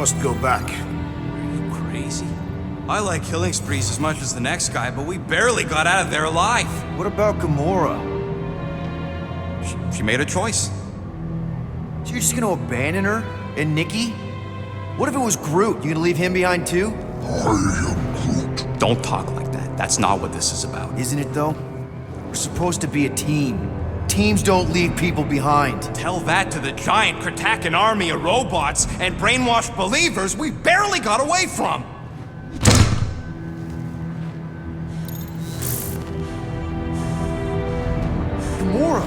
must go back. Are you crazy? I like killing sprees as much as the next guy, but we barely got out of there alive. What about Gamora? She made a choice. So you're just gonna abandon her? And Nikki? What if it was Groot? You gonna leave him behind too? I am Groot. Don't talk like that. That's not what this is about. Isn't it though? We're supposed to be a team. Teams don't leave people behind. Tell that to the giant Kratakan army of robots and brainwashed believers we barely got away from. Gamora!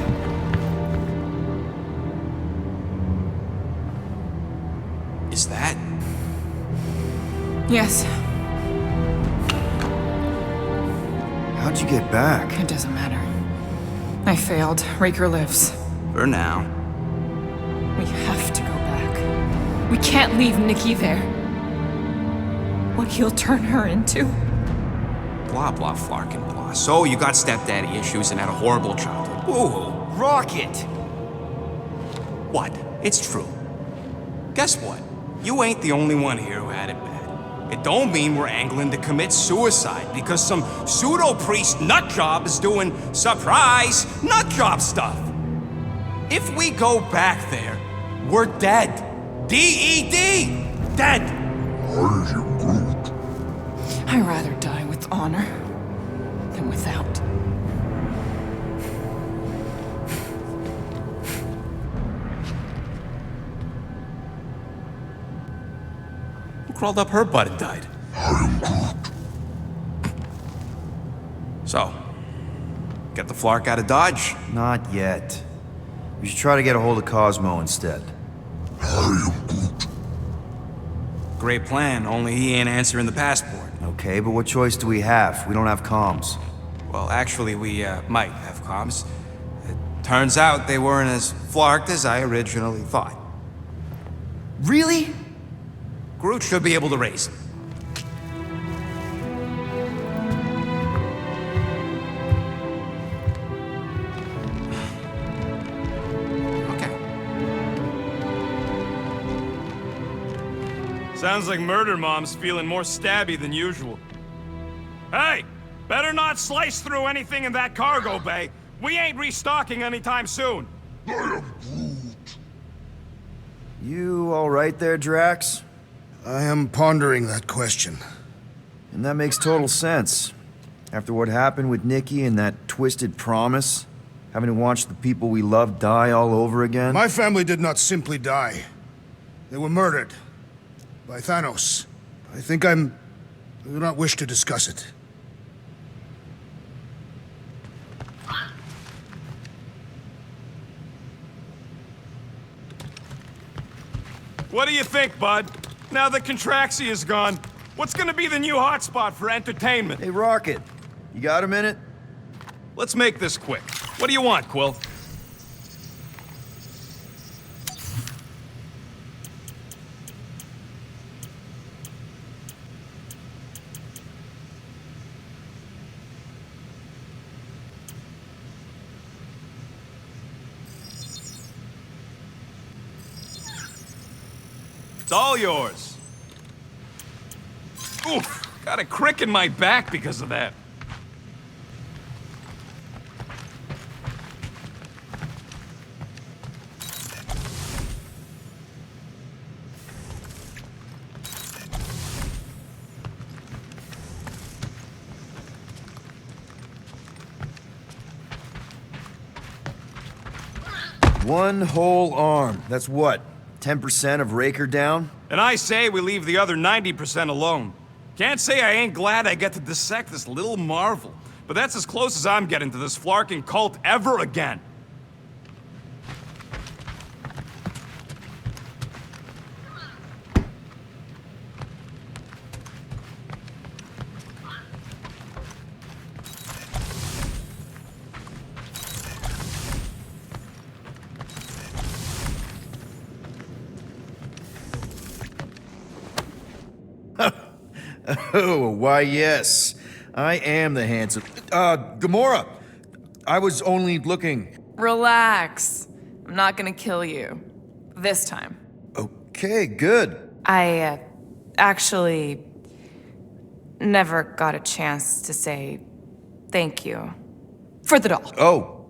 Is that? Yes, How'd you get back? it doesn't matter. I failed. Raker lives. For now. We have to go back. We can't leave Nikki there. What he'll turn her into? Blah, blah, flarkin' blah. So you got stepdaddy issues and had a horrible childhood. Woo-hoo. Rocket! What? It's true. Guess what? You ain't the only one here who had it bad. It don't mean we're angling to commit suicide because some pseudo-priest nutjob is doing surprise nutjob stuff. If we go back there, we're dead. D-E-D! Dead! I am Groot. I'd rather die with honor than without. Who crawled up her butt and died? I am Groot. So, get the Flark out of Dodge? Not yet. We should try to get a hold of Cosmo instead. I am Groot. Great plan, only he ain't answering the passport. Okay, but what choice do we have? We don't have comms. Well, actually, we might have comms. It turns out they weren't as flarked as I originally thought. Really? Groot should be able to raise him. Okay. Sounds like Murder Mom's feeling more stabby than usual. Hey! Better not slice through anything in that cargo bay. We ain't restocking anytime soon. I am Groot. You alright there, Drax? I am pondering that question. And that makes total sense. After what happened with Nikki and that twisted promise, having to watch the people we love die all over again. My family did not simply die. They were murdered. By Thanos. I do not wish to discuss it. What do you think, bud? Now that Contraxi is gone, what's gonna be the new hotspot for entertainment? Hey, Rocket, you got a minute? Let's make this quick. What do you want, Quill? It's all yours. Oof, got a crick in my back because of that. One whole arm. That's what? 10% of Raker down? And I say we leave the other 90% alone. Can't say I ain't glad I get to dissect this little marvel, but that's as close as I'm getting to this flarking cult ever again. Oh, why yes. I am the handsome... Gamora! I was only looking... Relax. I'm not gonna kill you. This time. Okay, good. I actually never got a chance to say thank you for the doll. Oh,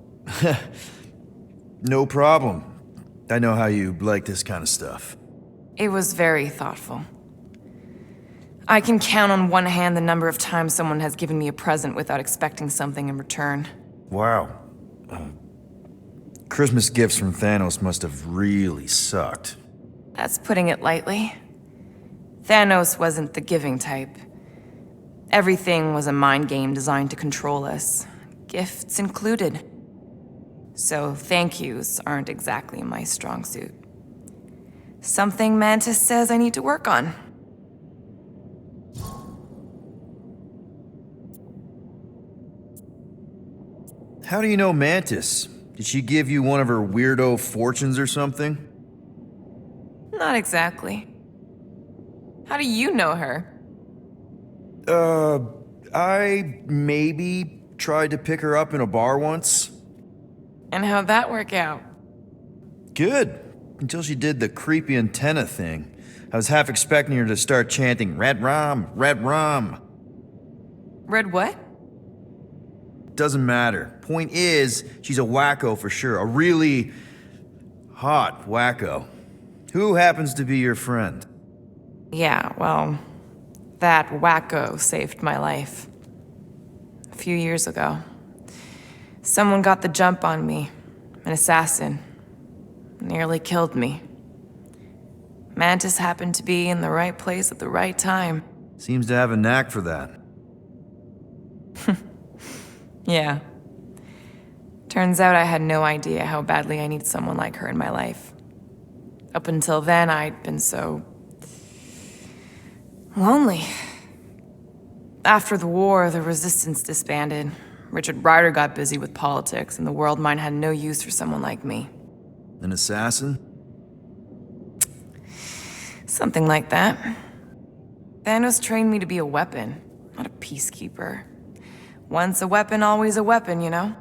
no problem. I know how you like this kind of stuff. It was very thoughtful. I can count on one hand the number of times someone has given me a present without expecting something in return. Wow. Christmas gifts from Thanos must have really sucked. That's putting it lightly. Thanos wasn't the giving type. Everything was a mind game designed to control us, gifts included. So thank yous aren't exactly my strong suit. Something Mantis says I need to work on. How do you know Mantis? Did she give you one of her weirdo fortunes or something? Not exactly. How do you know her? I maybe tried to pick her up in a bar once. And how'd that work out? Good. Until she did the creepy antenna thing. I was half expecting her to start chanting, "Red rum, red rum." Red what? Doesn't matter. Point is, she's a wacko for sure. A really hot wacko. Who happens to be your friend? Yeah, well, that wacko saved my life. A few years ago. Someone got the jump on me. An assassin. Nearly killed me. Mantis happened to be in the right place at the right time. Seems to have a knack for that. Yeah. Turns out I had no idea how badly I need someone like her in my life. Up until then, I'd been so lonely. After the war, the resistance disbanded. Richard Ryder got busy with politics, and the world mine had no use for someone like me. An assassin? Something like that. Thanos trained me to be a weapon, not a peacekeeper. Once a weapon, always a weapon, you know?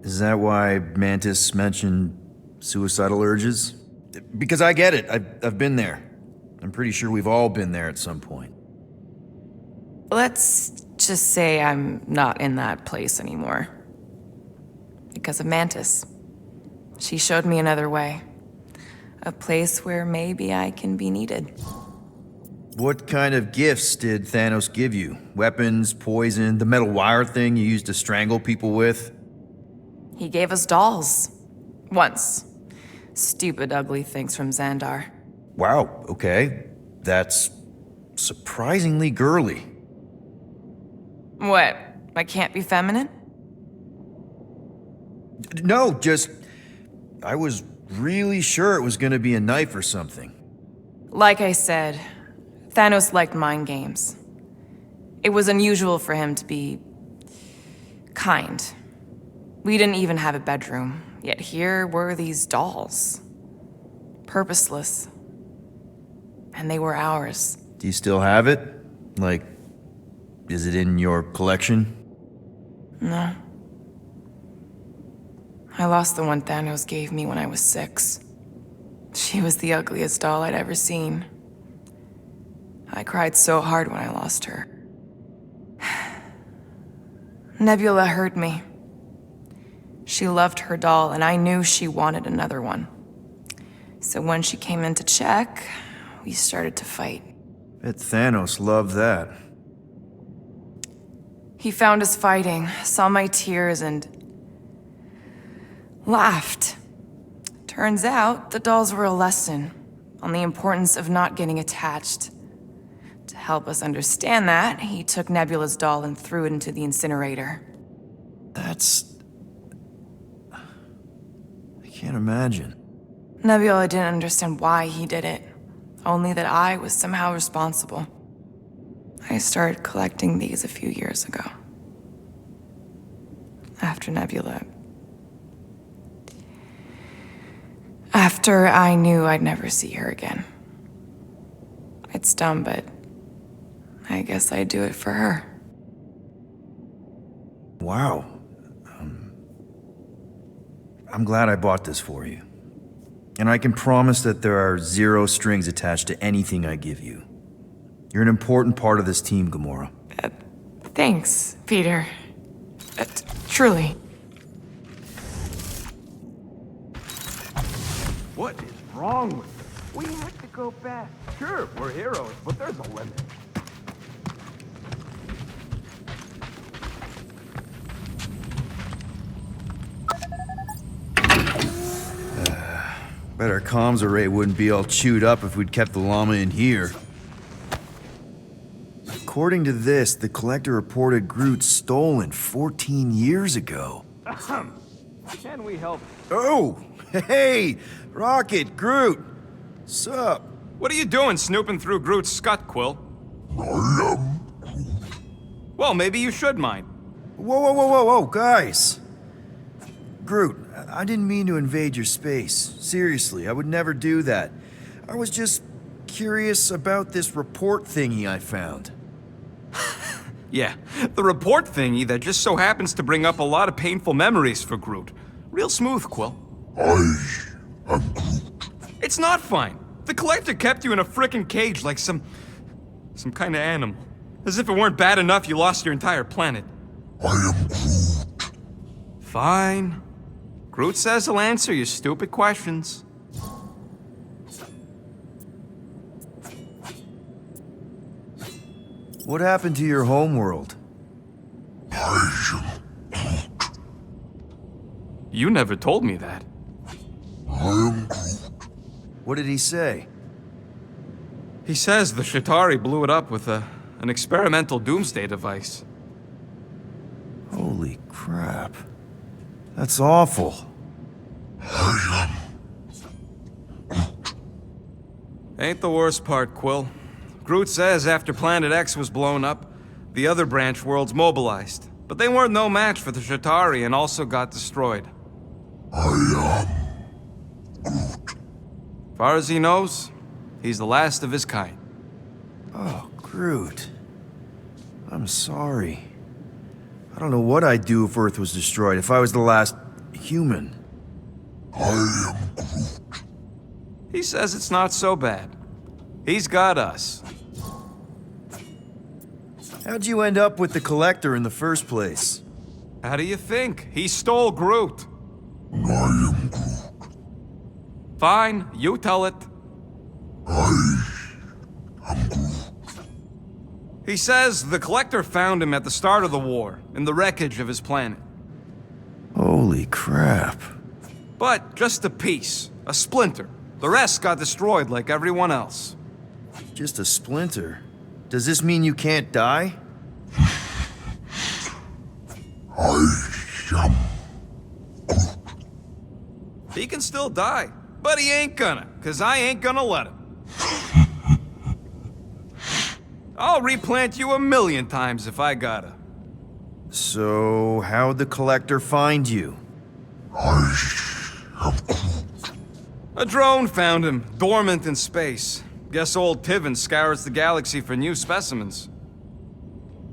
Is that why Mantis mentioned suicidal urges? Because I get it. I've been there. I'm pretty sure we've all been there at some point. Let's just say I'm not in that place anymore. Because of Mantis. She showed me another way. A place where maybe I can be needed. What kind of gifts did Thanos give you? Weapons, poison, the metal wire thing you used to strangle people with? He gave us dolls. Once. Stupid, ugly things from Xandar. Wow, okay. That's surprisingly girly. What? I can't be feminine? No, just... I was really sure it was gonna be a knife or something. Like I said, Thanos liked mind games. It was unusual for him to be kind. We didn't even have a bedroom, yet here were these dolls. Purposeless. And they were ours. Do you still have it? Like, is it in your collection? No. I lost the one Thanos gave me when I was 6. She was the ugliest doll I'd ever seen. I cried so hard when I lost her. Nebula hurt me. She loved her doll, and I knew she wanted another one. So when she came in to check, we started to fight. Bet Thanos loved that. He found us fighting, saw my tears, and laughed. Turns out, the dolls were a lesson on the importance of not getting attached. To help us understand that, he took Nebula's doll and threw it into the incinerator. That's... I can't imagine. Nebula didn't understand why he did it, only that I was somehow responsible. I started collecting these a few years ago. After Nebula. After I knew I'd never see her again. It's dumb, but I guess I'd do it for her. Wow. I'm glad I bought this for you. And I can promise that there are zero strings attached to anything I give you. You're an important part of this team, Gamora. Thanks, Peter. Truly. What is wrong with us? We have to go fast. Sure, we're heroes, but there's a limit. Bet our comms array wouldn't be all chewed up if we'd kept the llama in here. According to this, the Collector reported Groot stolen 14 years ago. Can we help? Oh! Hey! Rocket, Groot! Sup? What are you doing snooping through Groot's scut, Quill? Well, maybe you should mind. Whoa, guys! Groot, I didn't mean to invade your space. Seriously, I would never do that. I was just curious about this report thingy I found. Yeah, the report thingy that just so happens to bring up a lot of painful memories for Groot. Real smooth, Quill. I am Groot. It's not fine. The Collector kept you in a frickin' cage like some kind of animal. As if it weren't bad enough you lost your entire planet. I am Groot. Fine. Groot says he'll answer your stupid questions. What happened to your homeworld? I am Groot. You never told me that. I am Groot. What did he say? He says the Shatari blew it up with an experimental doomsday device. Holy crap. That's awful. Ain't the worst part, Quill. Groot says after Planet X was blown up, the other branch worlds mobilized. But they weren't no match for the Shatari and also got destroyed. I am Far as he knows, he's the last of his kind. Oh, Groot. I'm sorry. I don't know what I'd do if Earth was destroyed, if I was the last human. I am Groot. He says it's not so bad. He's got us. How'd you end up with the Collector in the first place? How do you think? He stole Groot. I am Groot. Fine, you tell it. I am Groot. He says the Collector found him at the start of the war, in the wreckage of his planet. Holy crap. But just a piece, a splinter. The rest got destroyed like everyone else. Just a splinter? Does this mean you can't die? I am Groot. He can still die, but he ain't gonna, 'cause I ain't gonna let him. I'll replant you 1,000,000 times if I gotta. So, how'd the Collector find you? I am Groot. A drone found him, dormant in space. Guess old Tiven scours the galaxy for new specimens.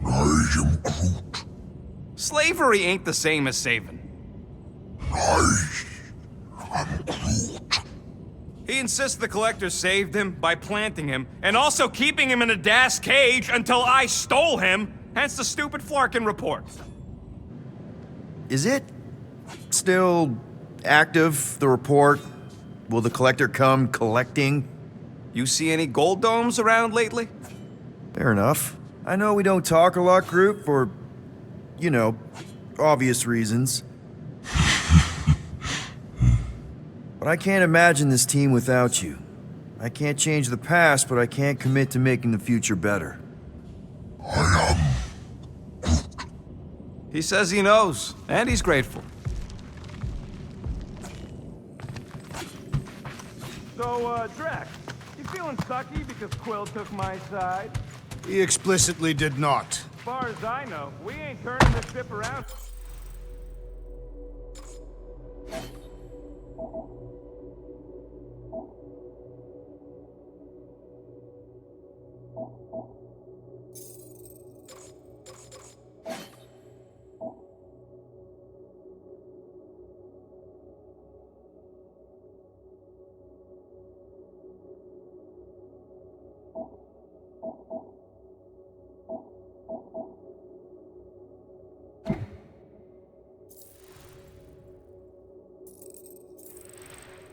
I am Groot. Slavery ain't the same as saving. I am Groot. He insists the Collector saved him by planting him, and also keeping him in a das cage until I stole him, hence the stupid Flarkin report. Is it still active, the report? Will the Collector come collecting? You see any gold domes around lately? Fair enough. I know we don't talk a lot, Groot, for, you know, obvious reasons. But I can't imagine this team without you. I can't change the past, but I can't commit to making the future better. He says he knows, and he's grateful. So, Drax, you feeling sucky because Quill took my side? He explicitly did not. As far as I know, we ain't turning this ship around.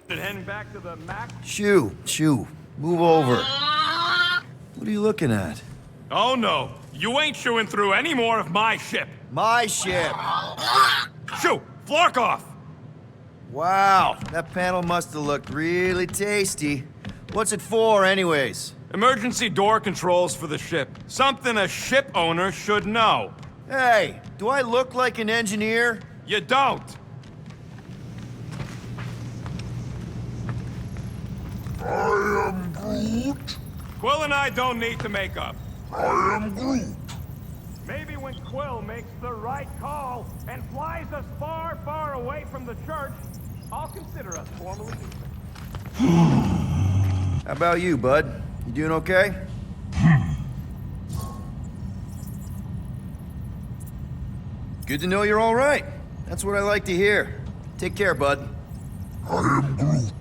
Heading back to the Mac? Shoo, move over. What are you looking at? Oh no, you ain't chewing through any more of my ship. My ship! Shoo! Flark off! Wow, that panel must have looked really tasty. What's it for, anyways? Emergency door controls for the ship. Something a ship owner should know. Hey, do I look like an engineer? You don't. I am Groot. Quill and I don't need to make up. I am Groot. Maybe when Quill makes the right call and flies us far, far away from the church, I'll consider us formally even. How about you, bud? You doing okay? Good to know you're all right. That's what I like to hear. Take care, bud. I am Groot.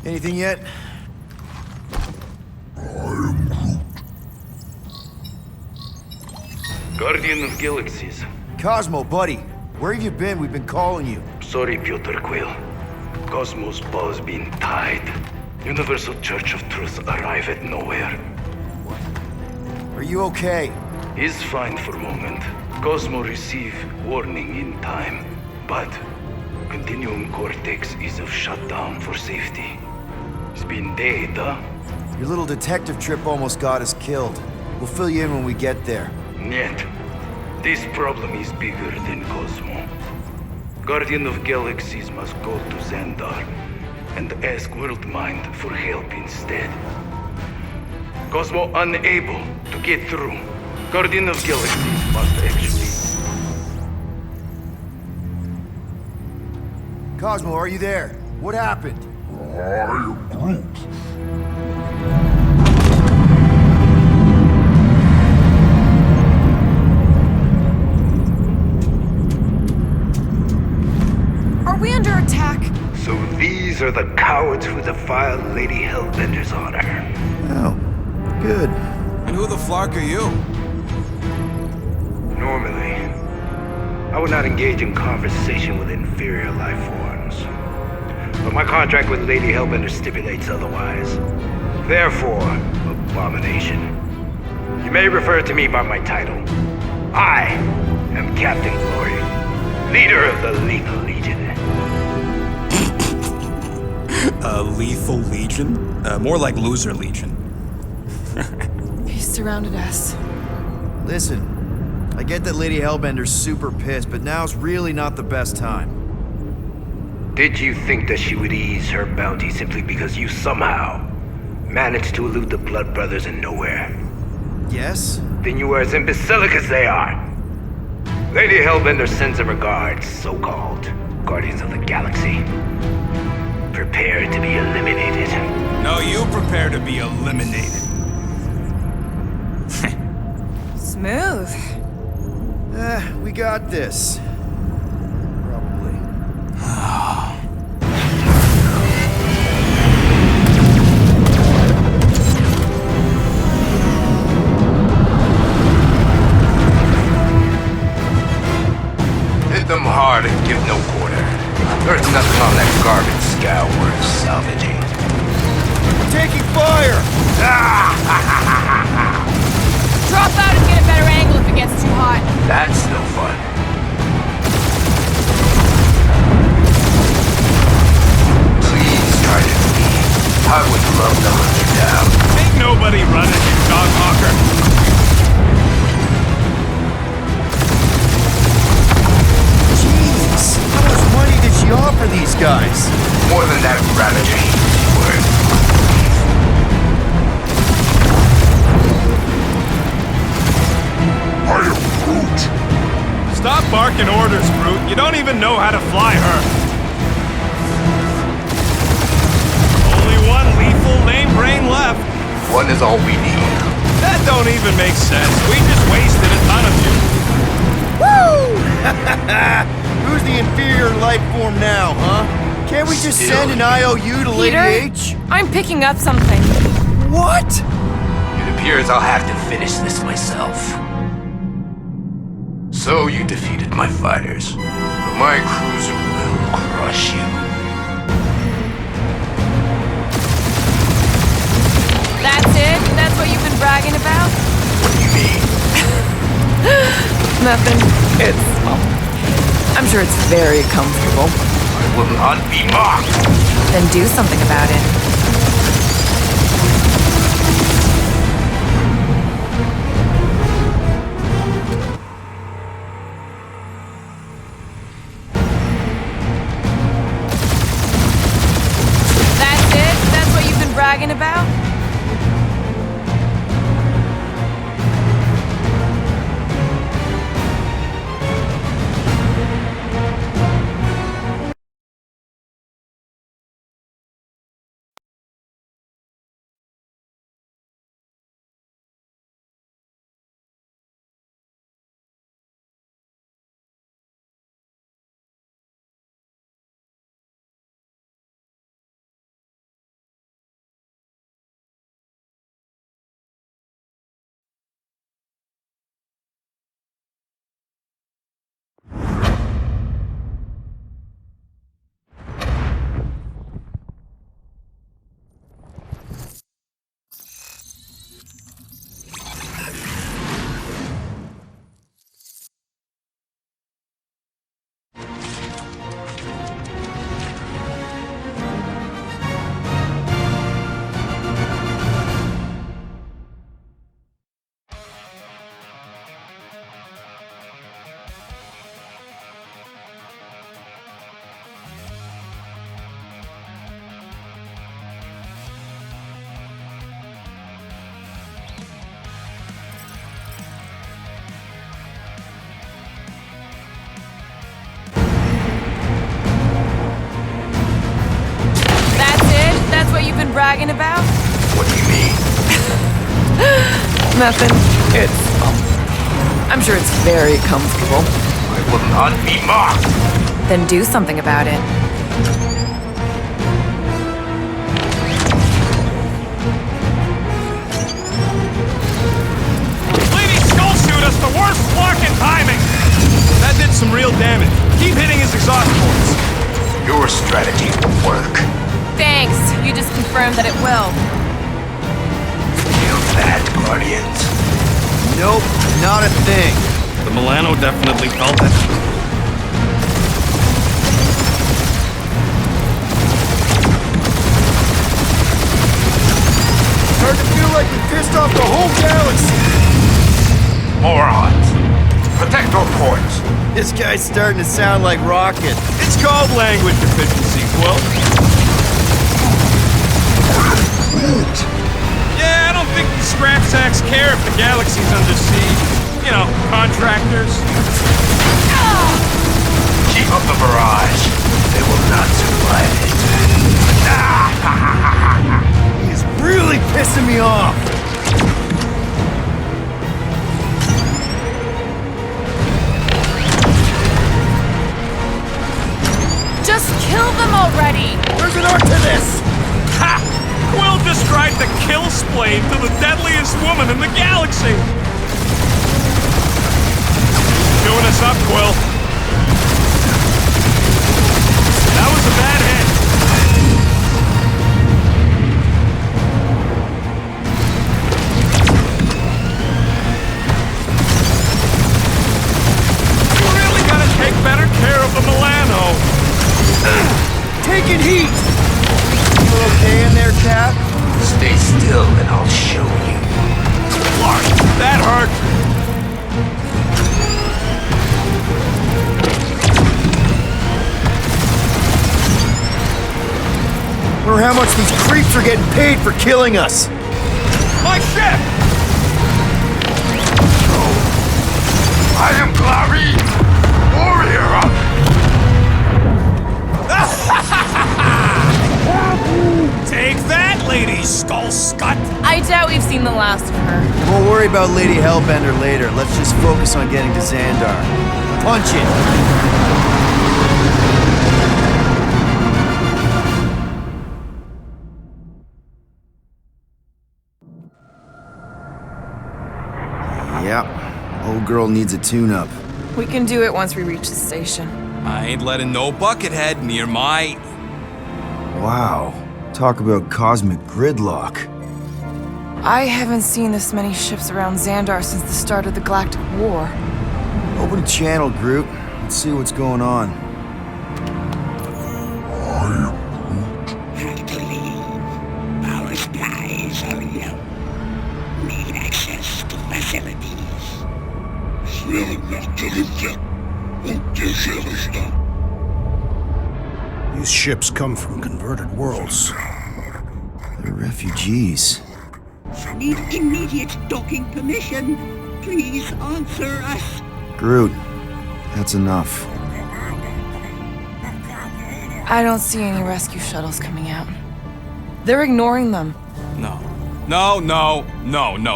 Anything yet? Guardian of Galaxies. Cosmo, buddy. Where have you been? We've been calling you. Sorry, Piotr Quill. Cosmos ball's been tied. Universal Church of Truth arrive at nowhere. Are you okay? He's fine for moment. Cosmo receive warning in time. But Continuum cortex is of shutdown for safety. It's been dead, huh? Your little detective trip almost got us killed. We'll fill you in when we get there. Yet, this problem is bigger than Cosmo. Guardian of Galaxies must go to Xandar and ask Worldmind for help instead. Cosmo unable to get through. Guardian of Galaxies must actually... Cosmo, are you there? What happened? I am Groot. Are we under attack? So these are the cowards who defiled Lady Hellbender's honor. Oh, good. And who the flark are you? Normally, I would not engage in conversation with inferior life forms. But my contract with Lady Hellbender stipulates otherwise. Therefore, abomination. You may refer to me by my title. I am Captain Glory, leader of the Lethal Legion. Lethal Legion? More like Loser Legion. He surrounded us. Listen, I get that Lady Hellbender's super pissed, but now's really not the best time. Did you think that she would ease her bounty simply because you somehow managed to elude the Blood Brothers in nowhere? Yes? Then you are as imbecilic as they are. Lady Hellbender sends her regards, so-called Guardians of the Galaxy. Prepare to be eliminated. No, you prepare to be eliminated. Smooth. We got this. Probably. Hit them hard and give no quarter. There's nothing on that garbage scow worth salvaging. We're taking fire! Drop out and get a better angle if it gets too hot. That's no fun. Please try to leave. I would love to hunt you down. Ain't nobody running, you dog hawker. Jeez! How much money did she offer these guys? More than that Ravager worth. I am Groot. Stop barking orders, Groot. You don't even know how to fly her. Only one lethal lame brain left. One is all we need. That don't even make sense. We just wasted a ton of you. Who's the inferior life form now, huh? Can't we just Still send an IOU to Lady Peter? H? I'm picking up something. What? It appears I'll have to finish this myself. So you defeated my fighters, but my cruiser will crush you. That's it? That's what you've been bragging about? What do you mean? Nothing. Well, I'm sure it's very comfortable. I will not be mocked. Then do something about it. That's it? That's what you've been bragging about? wagging about? What do you mean? Nothing. I'm sure it's very comfortable. I will not be mocked. Then do something about it. Lady Skull shoot us the worst fucking timing! That did some real damage. Keep hitting his exhaust ports. Your strategy will work. Thanks. You just confirmed that it will. Feel that, Guardians? Nope, not a thing. The Milano definitely felt it. Hard to feel like we pissed off the whole galaxy. Morons! Protect our ports! This guy's starting to sound like Rocket. It's called language deficiency, Quill. Yeah, I don't think the scrap sacks care if the galaxy's under siege. You know, contractors. Keep up the barrage. They will not survive it. He's really pissing me off. Just kill them already! There's an art to this. Ha! Quill described the kill splane to the deadliest woman in the galaxy! Doing us up, Quill. That was a bad hit. You really gotta take better care of the Milano. Taking heat. You okay in there, Cap? Stay still and I'll show you. Clark, that hurt. Wonder how much these creeps are getting paid for killing us. My ship! I am Clary, warrior. Take that, Lady Skull Scut! I doubt we've seen the last of her. We'll worry about Lady Hellbender later. Let's just focus on getting to Xandar. Punch it! Yep. Old girl needs a tune-up. We can do it once we reach the station. I ain't letting no buckethead near my... Wow. Talk about cosmic gridlock. I haven't seen this many ships around Xandar since the start of the Galactic War. Open a channel, Groot. Let's see what's going on. Had to leave. Our supplies are low. Need access to facilities. These ships come from converted worlds. They're refugees. Need immediate docking permission. Please answer us. Groot, that's enough. I don't see any rescue shuttles coming out. They're ignoring them. No.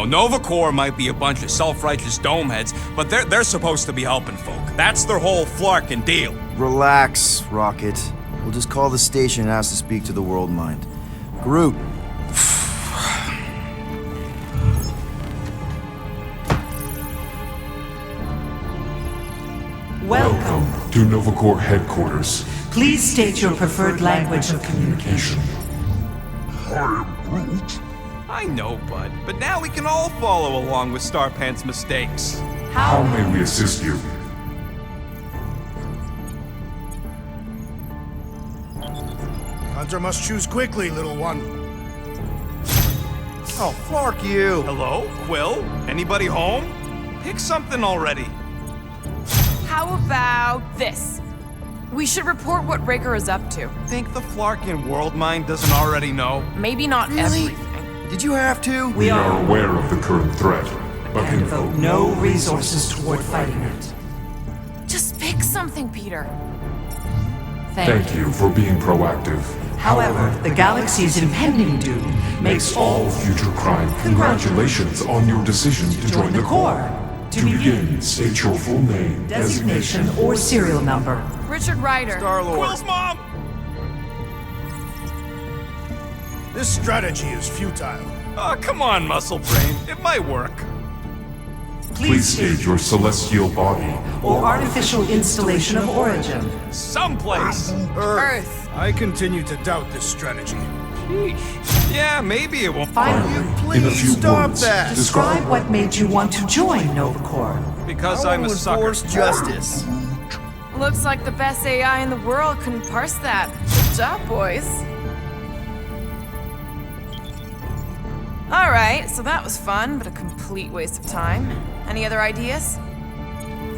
Nova Corps might be a bunch of self-righteous domeheads, but they're supposed to be helping folk. That's their whole flarkin' deal. Relax, Rocket. We'll just call the station and ask to speak to the World Mind. Groot. Welcome to Nova Corps headquarters. Please state your preferred language of communication. I know, bud, but now we can all follow along with Starpant's mistakes. How may we assist you? Hunter must choose quickly, little one. Oh, flark you. Hello? Quill? Anybody home? Pick something already. How about this? We should report what Raker is up to. Think the Flarkin World Mind doesn't already know? Maybe not Really? everything. Did you have to? We are aware of the current threat, but And can devote no resources toward fighting it. Just pick something, Peter. thank you for being proactive. However, the galaxy's impending doom makes all future crime. Congratulations on your decision to join the Corps. To begin, state your full name, designation or serial number. Richard Ryder. Quill's mom! This strategy is futile. Oh, come on, Muscle Brain. It might work. Please state your celestial body. Or artificial installation of origin. Someplace. Earth. I continue to doubt this strategy. Yeah, maybe it won't. Finally, In a few stop words, that. describe what made you want to join Nova Corps. Because I I'm a want to sucker. enforce justice. Looks like the best AI in the world couldn't parse that. Good job, boys. Alright, so that was fun, but a complete waste of time. Any other ideas?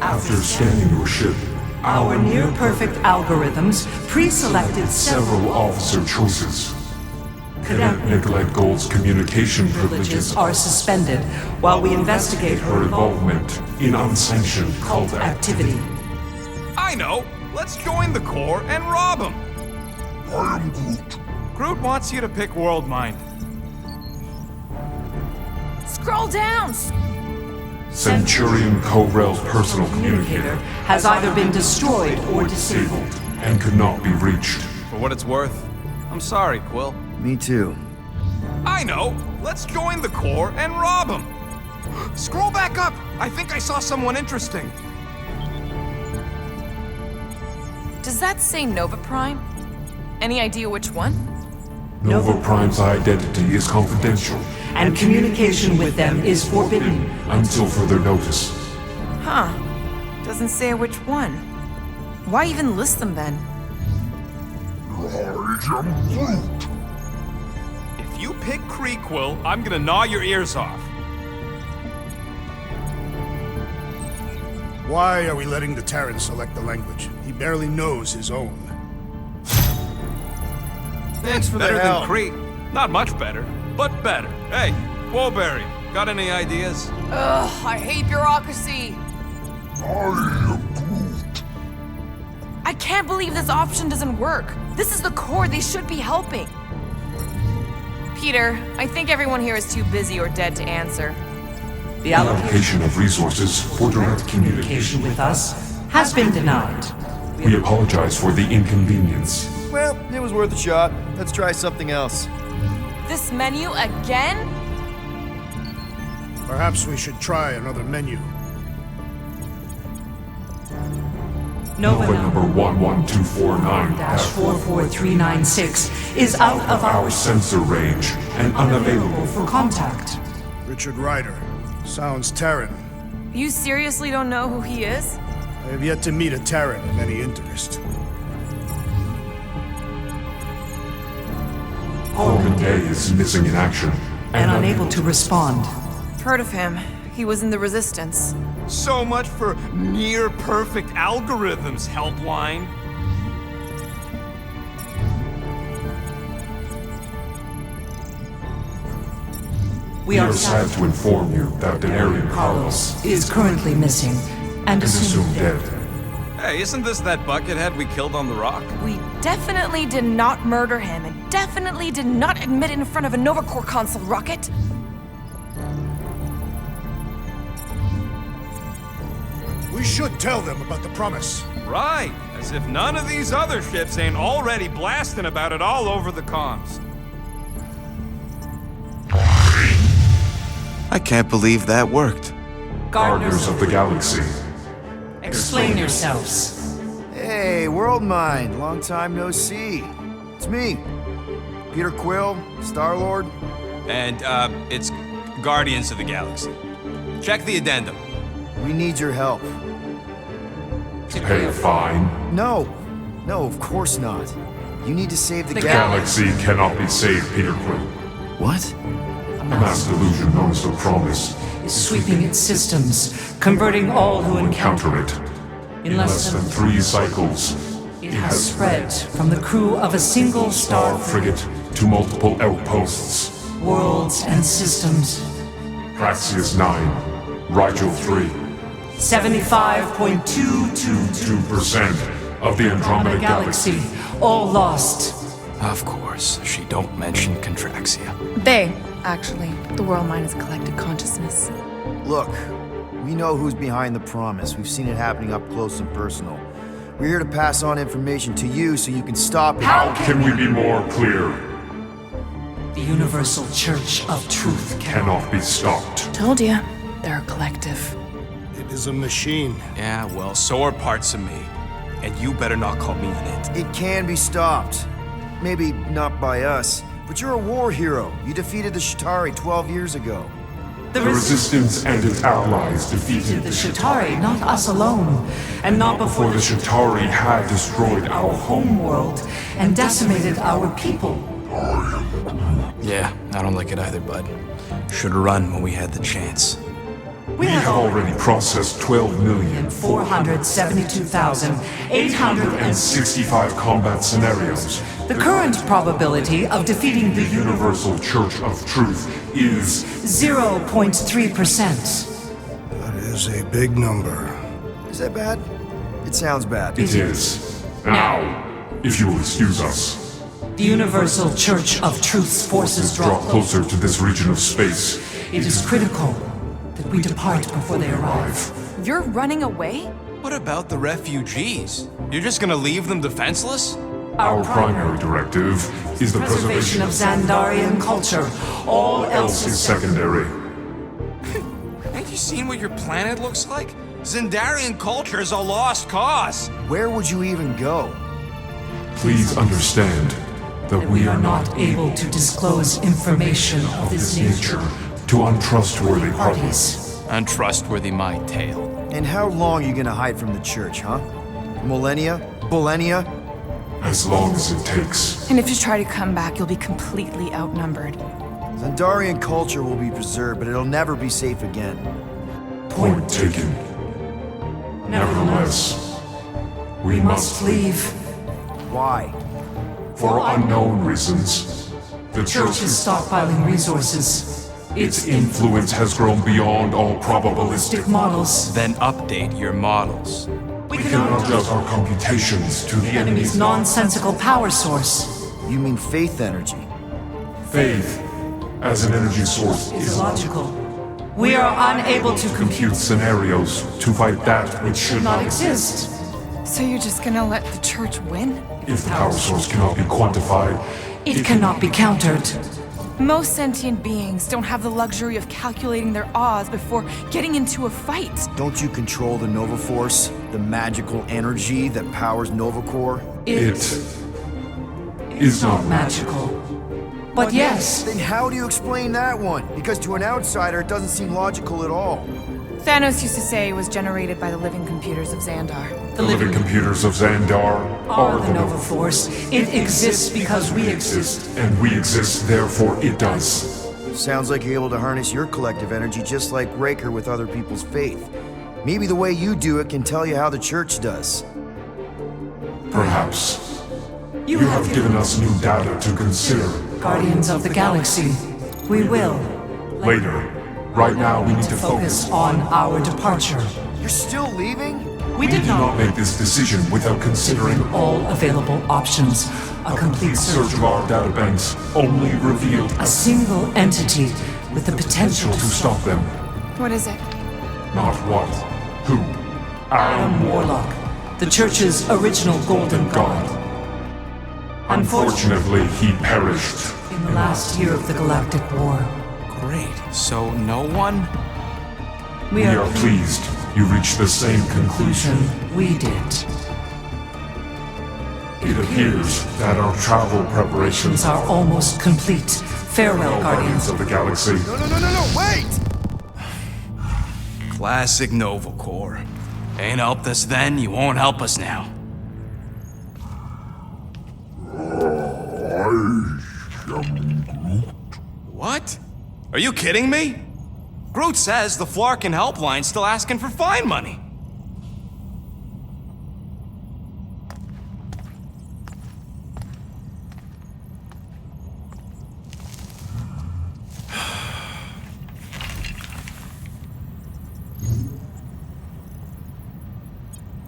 After scanning your ship, Our near-perfect algorithms pre-selected several officer choices. Cadet Nicolette Gold's communication privileges are suspended while we investigate her involvement in unsanctioned cult activity. I know. Let's join the Corps and rob him. I am Groot. Groot wants you to pick World Mind. Scroll down! Centurion Corell's personal Communicator communicator has either been destroyed or disabled. disabled and could not be reached. For what it's worth, I'm sorry, Quill. Me too. I know. Let's join the Corps and rob him. Scroll back up. I think I saw someone interesting. Does that say Nova Prime? Any idea which one? Nova Prime's identity is confidential And communication with them is forbidden. until further notice. Huh. Doesn't say which one. Why even list them then? I am Groot. If you pick Kree, Quill, I'm gonna gnaw your ears off. Why are we letting the Terran select the language? He barely knows his own. Thanks for Better the than help. Kree. Not much better, but better. Hey, Woolberry, got any ideas? Ugh, I hate bureaucracy. I am Groot. I can't believe this option doesn't work. This is the Corps, they should be helping. Peter, I think everyone here is too busy or dead to answer. The allocation Allocation of resources for direct communication with us has been denied. We apologize for the inconvenience. Well, it was worth a shot. Let's try something else. This menu again? Perhaps we should try another menu. Nova Nova number 11249-44396 44396 is out of our sensor range and unavailable for contact. Richard Ryder. Sounds Terran. You seriously don't know who he is? I have yet to meet a Terran of any interest. Corbin Day is missing in action And unable to respond. Heard of him. He was in the Resistance. So much for near-perfect algorithms, Helpline. We are sad to inform you that Denarian Carlos is currently missing and is assumed assumed dead. Hey, isn't this that buckethead we killed on the rock? We definitely did not murder him and definitely did not admit it in front of a Nova Corps console, Rocket. We should tell them about the promise. Right, as if none of these other ships ain't already blasting about it all over the comms. I can't believe that worked. Gardeners of the Galaxy. Explain yourselves. Hey, World Mind. Long time no see. It's me. Peter Quill, Star-Lord. And, it's Guardians of the Galaxy. Check the addendum. We need your help. Pay a fine. No. No, of course not. You need to save the The galaxy. Galaxy cannot be saved, Peter Quill. What? A mass delusion known as the Promise Is sweeping its systems, converting all who encounter encounter it. in In less than 3 cycles, it has spread from the crew of a single Star star frigate to multiple outposts. worlds and systems. Praxius 9, Rigel 3, 75.222% 2% of the Andromeda Galaxy. all lost. Of course. course, she don't mention Contraxia. They, actually. The world mind is a collective consciousness. Look, we know who's behind the promise. We've seen it happening up close and personal. We're here to pass on information to you so you can stop it. How can we be more clear? The Universal Church of Truth Cannot be stopped. Told ya. They're a collective. It is a machine. Yeah, well, so are parts of me. And you better not call me in it. It can be stopped. Maybe not by us, but you're a war hero. You defeated the Shatari 12 years ago. The Resistance and its allies defeated The Shatari, not us alone. And not before the Shatari had destroyed our home. homeworld and decimated our people. Yeah, I don't like it either, bud. Should've run when we had the chance. We have already processed 472,865 combat scenarios. The current probability of defeating the Universal Church of Truth is 0.3%. That is a big number. Is that bad? It sounds bad. It is. Now, if you will excuse us, The Universal Church of Truth's forces draw closer to this region of space. It is critical that we depart before they arrive. You're running away? What about the refugees? You're just gonna leave them defenseless? Our primary directive is the preservation of Xandarian culture. All else is secondary. Ain't you seen what your planet looks like? Xandarian culture is a lost cause. Where would you even go? Please understand that We are not able to disclose information of this nature to untrustworthy parties. parties. Untrustworthy my tale. And how long are you gonna hide from the church, huh? Millennia? Millennia? As long as it takes. And if you try to come back, you'll be completely outnumbered. Xandarian culture will be preserved, but it'll never be safe again. Point taken. Nevertheless, we must Leave. Why? for unknown reasons. The Church is stockpiling resources. its influence has grown beyond all probabilistic. Models. Then update your models. We We can adjust our computations to the enemy's nonsensical power source. You mean faith energy? faith as an energy source Is is illogical. We are unable to compute scenarios to fight that which should not not exist. So you're just gonna let the church win? If the power source cannot be quantified, It cannot be countered. Most sentient beings don't have the luxury of calculating their odds before getting into a fight. Don't you control the Nova Force? The magical energy that powers Nova Core? it is not Magical. But yes, Then how do you explain that one? Because to an outsider, it doesn't seem logical at all. Thanos used to say it was generated by the living computers of Xandar. the living computers of Xandar are the Nova Force. It exists because we exist. and we exist, therefore it does. Sounds like you're able to harness your collective energy just like Raker with other people's faith. Maybe the way you do it can tell you how the church does. Perhaps you have given us new data to consider. Guardians of the Galaxy. We will. Later, right now we need to focus. Focus on our departure. You're still leaving? We did Do not not make this decision without considering all available options. A complete search search. of our databanks only revealed A single entity with the potential to stop them. What is it? Not what, who, Adam Warlock, the Church's original Golden God. Unfortunately, he perished. In the last year of the Galactic War, Great. So no one? we We are pleased you reached the same conclusion. we did. It appears that our travel preparations Are almost complete. Farewell, Guardians Guardians. of the Galaxy. No, wait! Classic Nova Corps. Ain't helped us then, you won't help us now. What? Are you kidding me? Groot says the Flarkin helpline's still asking for fine money.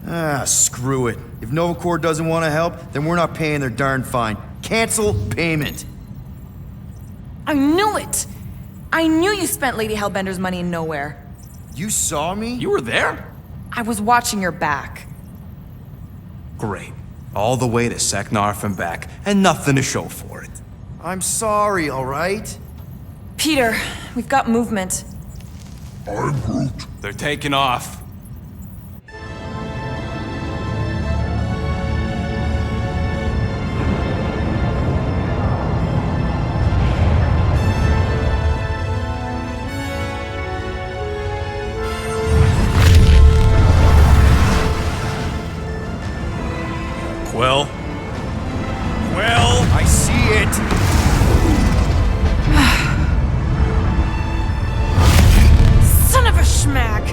Ah, screw it. If Nova Corps doesn't want to help, then we're not paying their darn fine. cancel payment. I knew it! I knew you spent Lady Hellbender's money in nowhere. You saw me? You were there? I was watching your back. Great. All the way to Seknarf and back, and nothing to show for it. I'm sorry, alright? Peter, we've got movement. I'm Groot. They're taking off. Quill? Quill? I see it! Son of a schmack!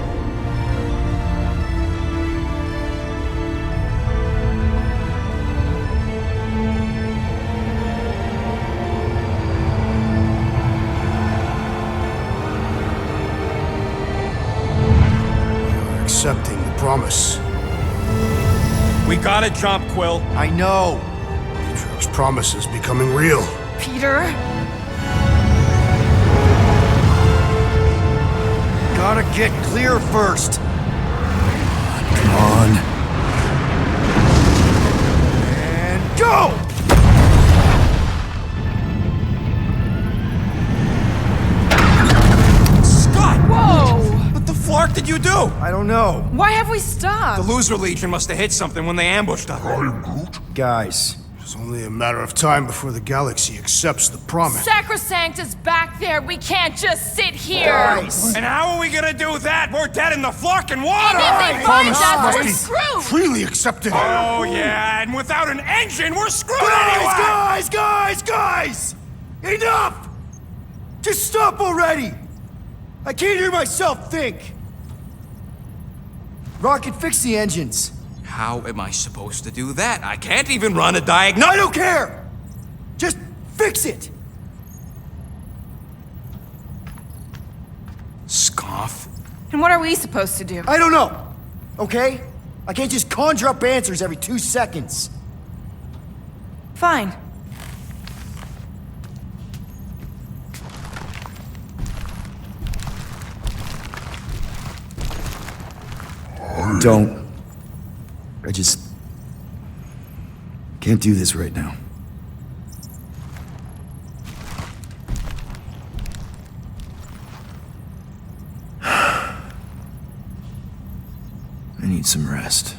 You're accepting the promise. We gotta jump, Quill. I know! Petro's promise is becoming real. Peter? Gotta get clear first. Come on. And go! Scott! Whoa! What the flark did you do? I don't know. Why have we stopped? The Loser Legion must have hit something when they ambushed us. I'm Groot. Guys, It's only a matter of time before the galaxy accepts the promise. Sacrosanct is back there. We can't just sit here. guys! And how are we gonna do that? We're dead in the fucking water! And if they find us, must we're be screwed. freely accepted. Oh, yeah, and without an engine, we're screwed Guys, anyway! guys! Enough! Just stop already! I can't hear myself think! Rocket, fix the engines. How am I supposed to do that? I can't even run a diagnostic. I don't care! Just fix it! Scoff. And what are we supposed to do? I don't know, okay? I can't just conjure up answers every 2 seconds. Fine. Don't. I just can't do this right now. I need some rest.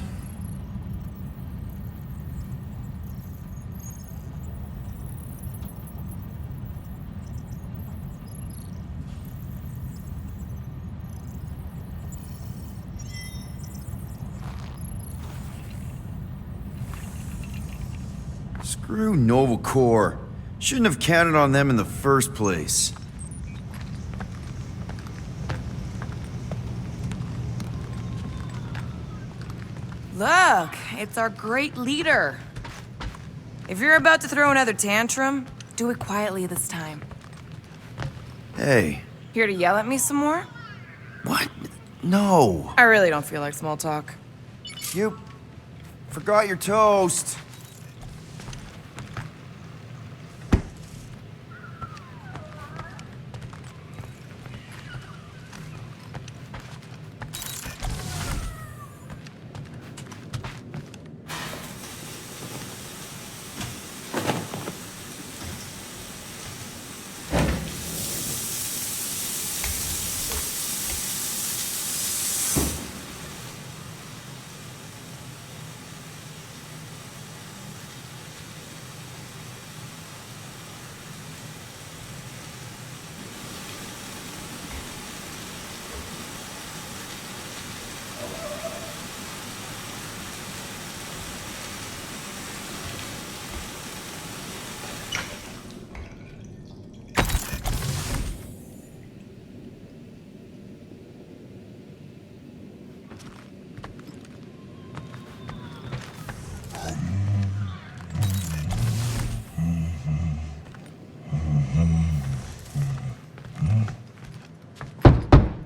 Screw Nova Corps. Shouldn't have counted on them in the first place. Look, it's our great leader. If you're about to throw another tantrum, do it quietly this time. Hey, Here to yell at me some more? what? No. I really don't feel like small talk. You forgot your toast.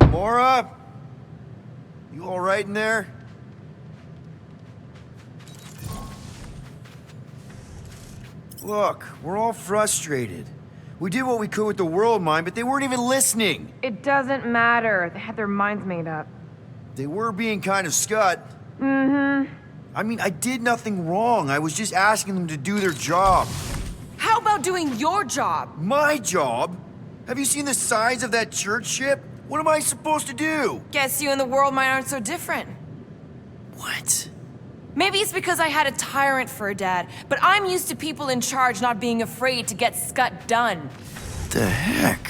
Mora? You all right in there? Look, we're all frustrated. We did what we could with the world mine, but they weren't even listening. It doesn't matter. They had their minds made up. They were being kind of scut. Mm-hmm. I mean, I did nothing wrong. I was just asking them to do their job. How about doing your job? My job? Have you seen the size of that church ship? What am I supposed to do? Guess you and the world mine aren't so different. What? Maybe it's because I had a tyrant for a dad, but I'm used to people in charge not being afraid to get scut done. The heck?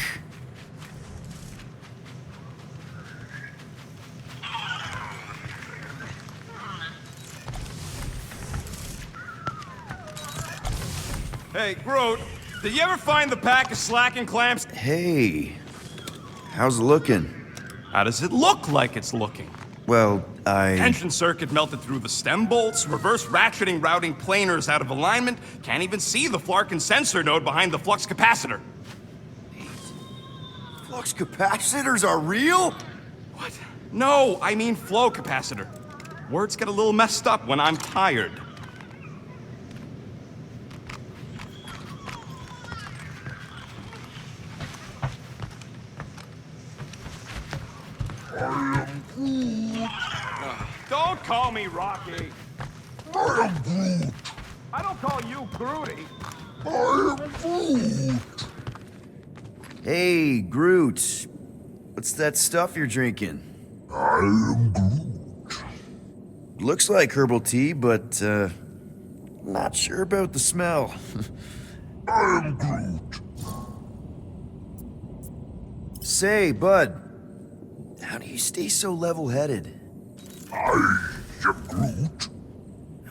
Hey, Groot, did you ever find the pack of slacking clamps? Hey, how's it looking? How does it look like it's looking? Well, Tension circuit melted through the stem bolts, reverse ratcheting routing planers out of alignment, can't even see the Flarkin sensor node behind the flux capacitor. Flux capacitors are real? What? No, I mean flow capacitor. Words get a little messed up when I'm tired. Don't call me Rocky. I am Groot. I don't call you Grooty. I am Groot. Hey, Groot. What's that stuff you're drinking? I am Groot. Looks like herbal tea, but, not sure about the smell. I am Groot. Say, bud, how do you stay so level-headed? I am Groot.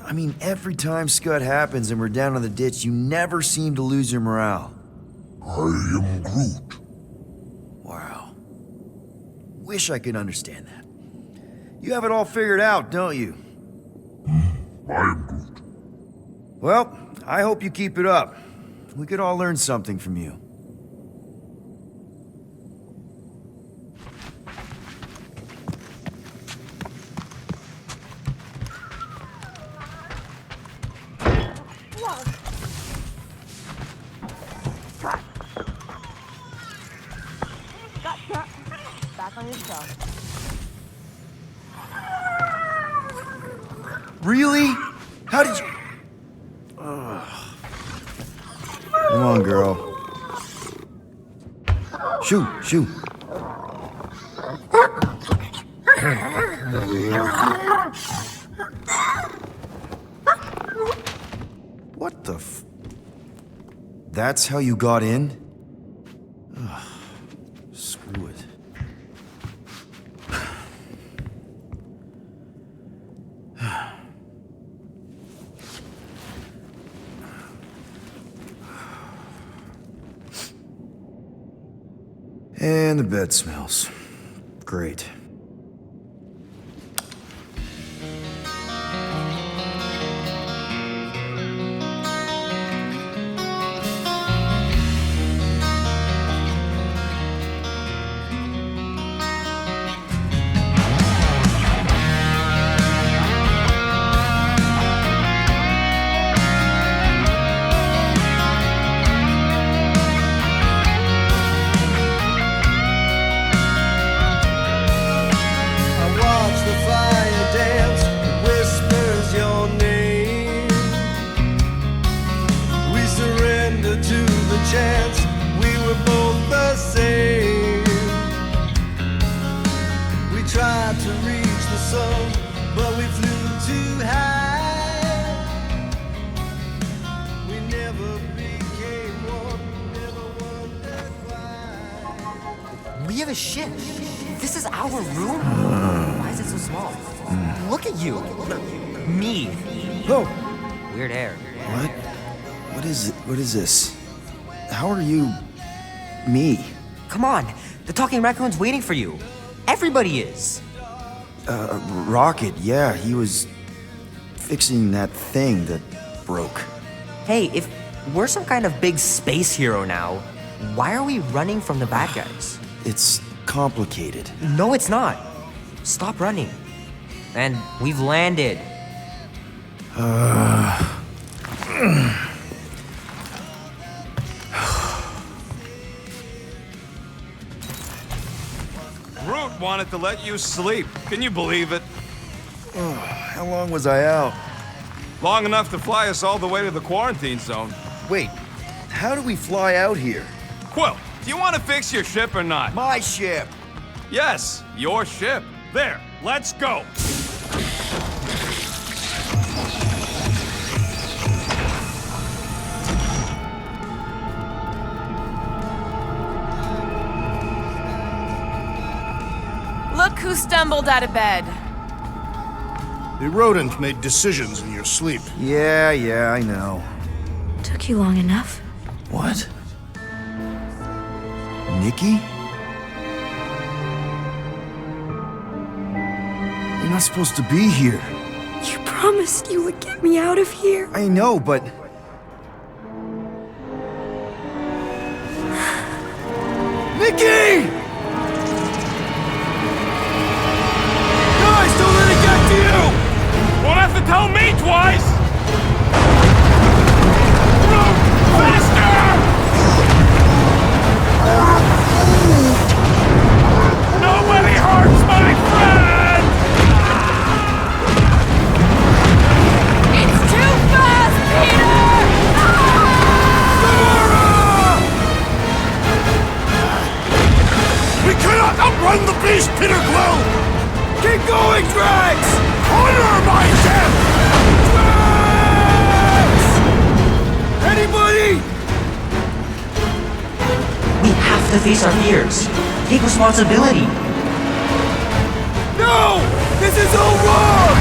I mean, every time Scud happens and we're down in the ditch, you never seem to lose your morale. I am Groot. Wow. Wish I could understand that. You have it all figured out, don't you? I am Groot. Well, I hope you keep it up. We could all learn something from you. Back on yourself. Really? How did you... Ugh. Come on, girl. Shoo. What the f... That's how you got in? Ugh. Screw it. And the bed smells. Great. chance we were both the same. We tried to reach the sun, but we flew too high. We never became one, never wondered why. We have a ship. This is our room? Why is it so small? Look at you. Me. Oh. Weird hair. What? What is it? What is this? How are you... me? Come on. The talking raccoon's waiting for you. Everybody is. Rocket, yeah, he was fixing that thing that broke. Hey, if we're some kind of big space hero now, why are we running from the bad guys? It's complicated. No, it's not. Stop running. And we've landed. wanted to let you sleep. Can you believe it? How long was I out? Long enough to fly us all the way to the quarantine zone. Wait, how do we fly out here? Quill, do you want to fix your ship or not? My ship! Yes, your ship. There, let's go. Look who stumbled out of bed. The rodent made decisions in your sleep. Yeah, I know. Took you long enough. What? Nikki? You're not supposed to be here. You promised you would get me out of here. I know, but... Nikki! Guys, don't let it get to you! Won't have to tell me twice! Run faster! Nobody hurts my friend! It's too fast, Peter! We cannot outrun the beast, Peter Quill! Keep going, Drax! Honor my death! Drax! Anybody? We have to face our fears. Take responsibility. No! This is all wrong!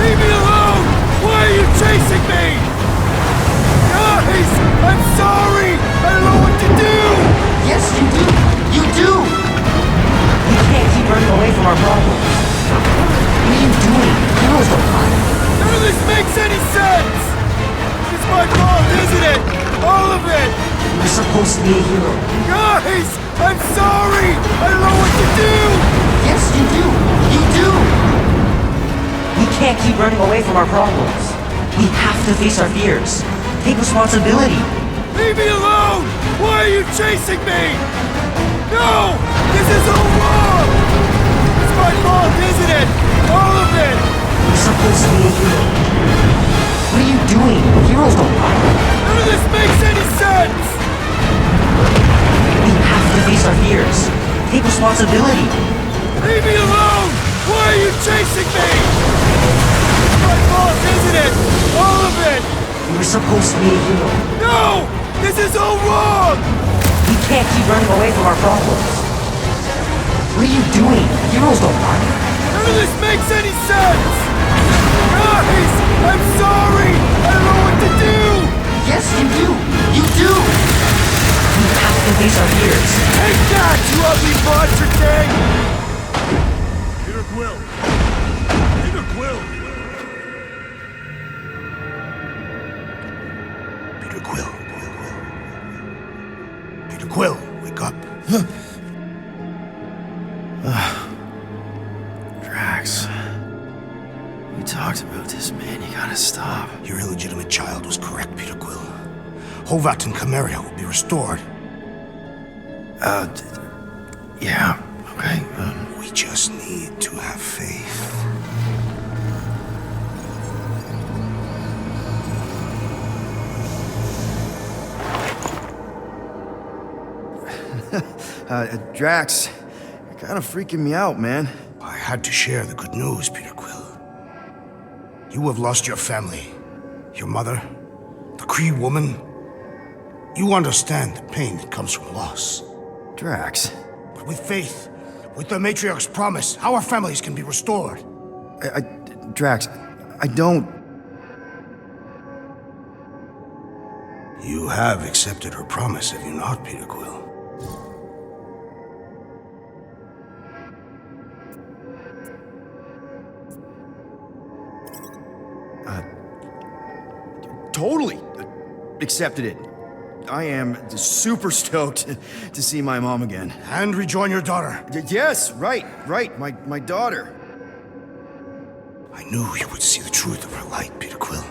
Leave me alone! Why are you chasing me? Guys! I'm sorry! I don't know what to do! Yes, you do. You do. We can't keep running away from our problems. What are you doing? Heroes don't cry. None of this makes any sense! It's my fault, isn't it? All of it! You're supposed to be a hero. Guys! I'm sorry! I don't know what to do! Yes, you do. You do. We can't keep running away from our problems. We have to face our fears. Take responsibility. Leave me alone! Why are you chasing me? No! This is all wrong! It's my fault, isn't it? All of it! You're supposed to be a hero. What are you doing? Heroes don't cry. None of this makes any sense! We have to face our fears. Take responsibility. Leave me alone! Why are you chasing me? It's my fault, isn't it? All of it! You're supposed to be a hero. No! This is all wrong! We can't keep running away from our problems. What are you doing? Heroes don't cry. None of this makes any sense! Guys! I'm sorry! I don't know what to do! Yes, you do! You do! We have to face our fears. Take that, you ugly monster thing! Peter Quill! Peter Quill! Peter Quill. Peter Quill, wake up. Drax. We talked about this, man. You gotta stop. Your illegitimate child was correct, Peter Quill. Hovat and Chimeria will be restored. Yeah, okay. We just need to have faith. Drax, you're kind of freaking me out, man. I had to share the good news, Peter Quill. You have lost your family. Your mother, the Kree woman. You understand the pain that comes from loss. Drax. But with faith, with the Matriarch's promise, our families can be restored. Drax, I don't... You have accepted her promise, have you not, Peter Quill? Totally accepted it. I am super stoked to see my mom again. And rejoin your daughter. Yes, right, my daughter. I knew you would see the truth of her light, Peter Quill.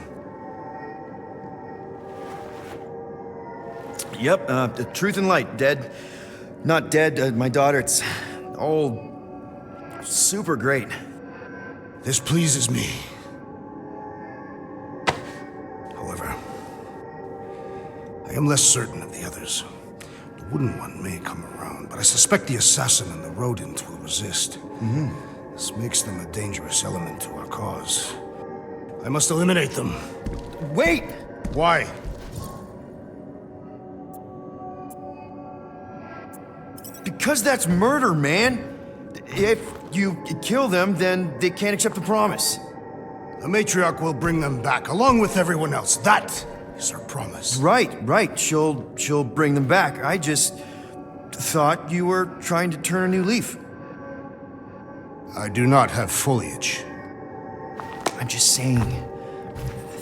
Yep, the truth and light, dead. Not dead, my daughter, it's all super great. This pleases me. However, I am less certain of the others. The wooden one may come around, but I suspect the assassin and the rodent will resist. This makes them a dangerous element to our cause. I must eliminate them. Wait! Why? Because that's murder, man! If you kill them, then they can't accept the promise. The matriarch will bring them back, along with everyone else. That is her promise. Right. She'll bring them back. I just thought you were trying to turn a new leaf. I do not have foliage. I'm just saying,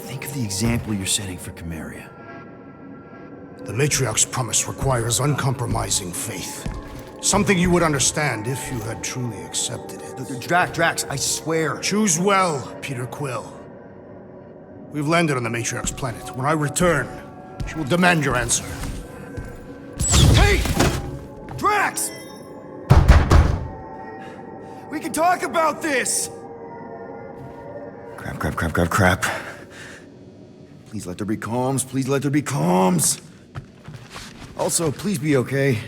think of the example you're setting for Chimeria. The matriarch's promise requires uncompromising faith. Something you would understand if you had truly accepted it. Drax, I swear. Choose well, Peter Quill. We've landed on the matriarch's planet. When I return, she will demand your answer. Hey! Drax! We can talk about this! Crap. Please let there be calms. Also, please be okay.